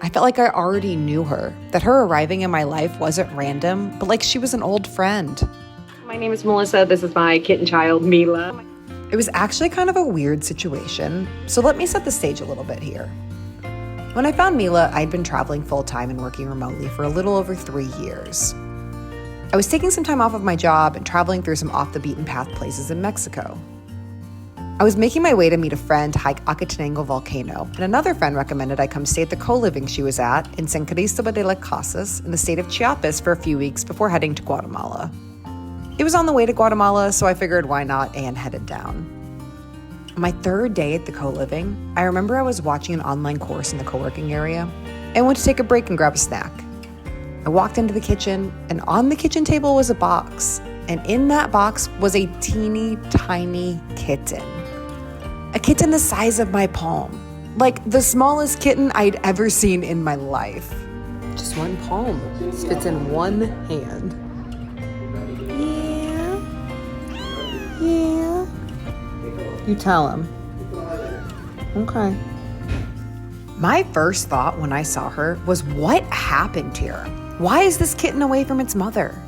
I felt like I already knew her, that her arriving in my life wasn't random, but like she was an old friend. My name is Melissa. This is my kitten child, Mila. It was actually kind of a weird situation, so let me set the stage a little bit here. When I found Mila, I'd been traveling full-time and working remotely for a little over 3 years. I was taking some time off of my job and traveling through some off-the-beaten-path places in Mexico. I was making my way to meet a friend to hike Acatenango volcano, and another friend recommended I come stay at the co-living she was at in San Cristobal de las Casas in the state of Chiapas for a few weeks before heading to Guatemala. It was on the way to Guatemala, so I figured why not, and headed down. On my third day at the co-living, I remember I was watching an online course in the co-working area and went to take a break and grab a snack. I walked into the kitchen, and on the kitchen table was a box, and in that box was a teeny tiny kitten. A kitten the size of my palm, like the smallest kitten I'd ever seen in my life. Just one palm, fits in one hand. Yeah. You tell him. Okay. My first thought when I saw her was, what happened here? Why is this kitten away from its mother?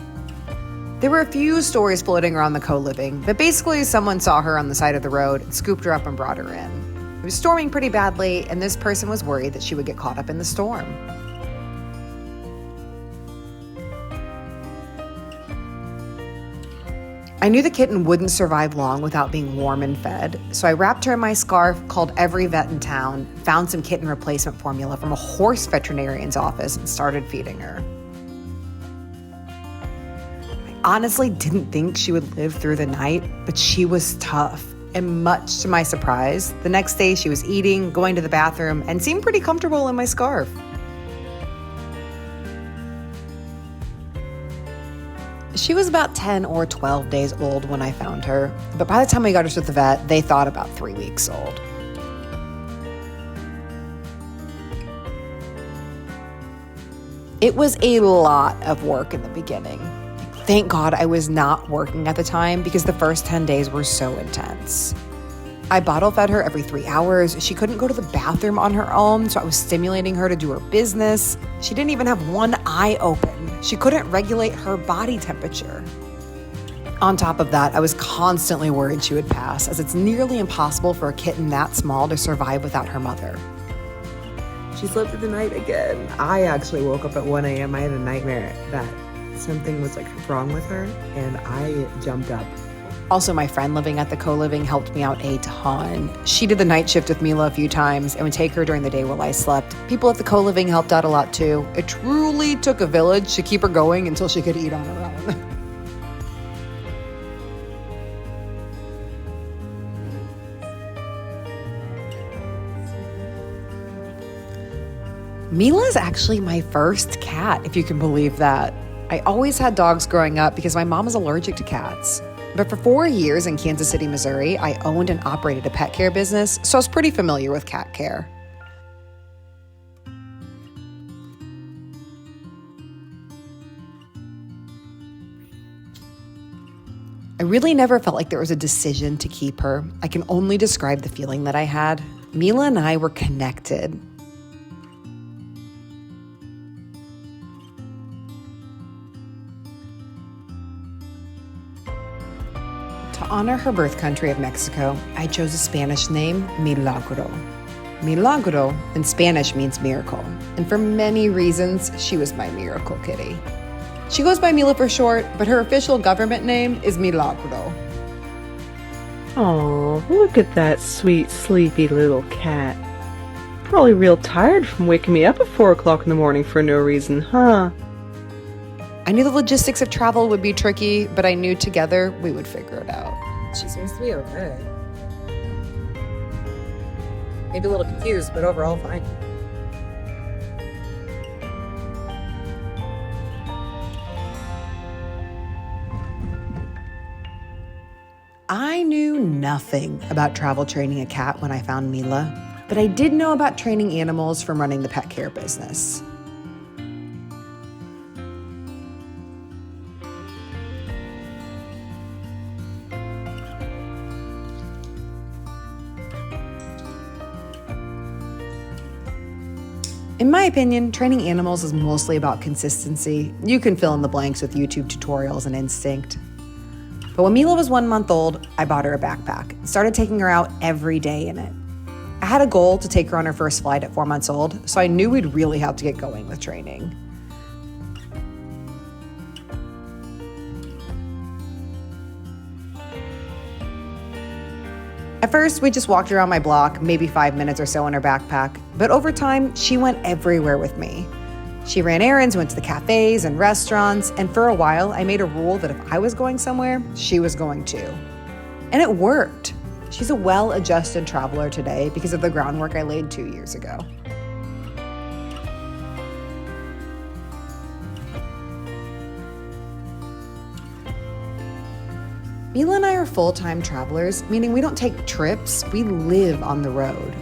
There were a few stories floating around the co-living, but basically someone saw her on the side of the road and scooped her up and brought her in. It was storming pretty badly, and this person was worried that she would get caught up in the storm. I knew the kitten wouldn't survive long without being warm and fed, so I wrapped her in my scarf, called every vet in town, found some kitten replacement formula from a horse veterinarian's office, and started feeding her. I honestly didn't think she would live through the night, but she was tough. And much to my surprise, the next day she was eating, going to the bathroom, and seemed pretty comfortable in my scarf. She was about 10 or 12 days old when I found her, but by the time we got her to the vet, they thought about 3 weeks old. It was a lot of work in the beginning. Thank God I was not working at the time because the first 10 days were so intense. I bottle fed her every 3 hours. She couldn't go to the bathroom on her own, so I was stimulating her to do her business. She didn't even have one eye open. She couldn't regulate her body temperature. On top of that, I was constantly worried she would pass, as it's nearly impossible for a kitten that small to survive without her mother. She slept through the night again. I actually woke up at 1 a.m. I had a nightmare that something was wrong with her, and I jumped up. Also, my friend living at the co-living helped me out a ton. She did the night shift with Mila a few times and would take her during the day while I slept. People at the co-living helped out a lot too. It truly took a village to keep her going until she could eat on her own. Mila is actually my first cat, if you can believe that. I always had dogs growing up because my mom was allergic to cats. But for 4 years in Kansas City, Missouri, I owned and operated a pet care business, so I was pretty familiar with cat care. I really never felt like there was a decision to keep her. I can only describe the feeling that I had. Mila and I were connected. To honor her birth country of Mexico, I chose a Spanish name, Milagro. Milagro in Spanish means miracle, and for many reasons, she was my miracle kitty. She goes by Mila for short, but her official government name is Milagro. Oh, look at that sweet, sleepy little cat. Probably real tired from waking me up at 4 o'clock in the morning for no reason, huh? I knew the logistics of travel would be tricky, but I knew together we would figure it out. She seems to be okay. Maybe a little confused, but overall fine. I knew nothing about travel training a cat when I found Mila, but I did know about training animals from running the pet care business. In my opinion, training animals is mostly about consistency. You can fill in the blanks with YouTube tutorials and instinct. But when Mila was 1 month old, I bought her a backpack and started taking her out every day in it. I had a goal to take her on her first flight at 4 months old, so I knew we'd really have to get going with training. At first, we just walked around my block, maybe 5 minutes or so in her backpack, but over time, she went everywhere with me. She ran errands, went to the cafes and restaurants, and for a while, I made a rule that if I was going somewhere, she was going too. And it worked. She's a well-adjusted traveler today because of the groundwork I laid 2 years ago. Mila and I are full-time travelers, meaning we don't take trips, we live on the road.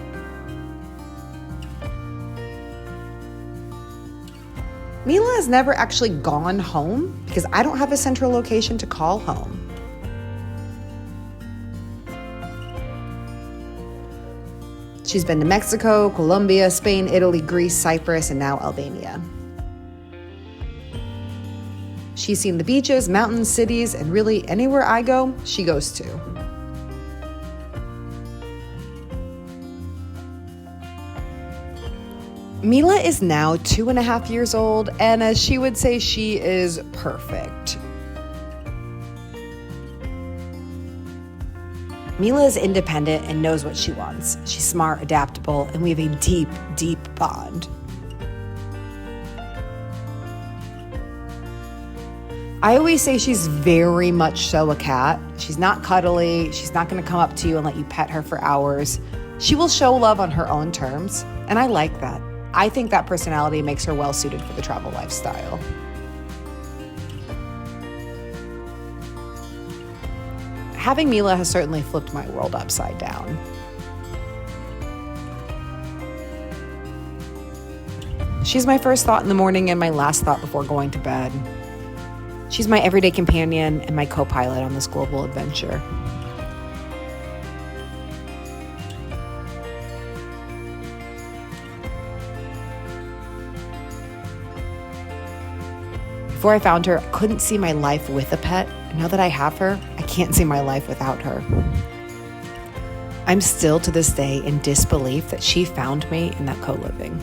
Mila has never actually gone home because I don't have a central location to call home. She's been to Mexico, Colombia, Spain, Italy, Greece, Cyprus, and now Albania. She's seen the beaches, mountains, cities, and really anywhere I go, she goes too. Mila is now 2.5 years old, and as she would say, she is perfect. Mila is independent and knows what she wants. She's smart, adaptable, and we have a deep, deep bond. I always say she's very much so a cat. She's not cuddly. She's not going to come up to you and let you pet her for hours. She will show love on her own terms, and I like that. I think that personality makes her well suited for the travel lifestyle. Having Mila has certainly flipped my world upside down. She's my first thought in the morning and my last thought before going to bed. She's my everyday companion and my co-pilot on this global adventure. Before I found her, I couldn't see my life with a pet. Now that I have her, I can't see my life without her. I'm still to this day in disbelief that she found me in that co-living.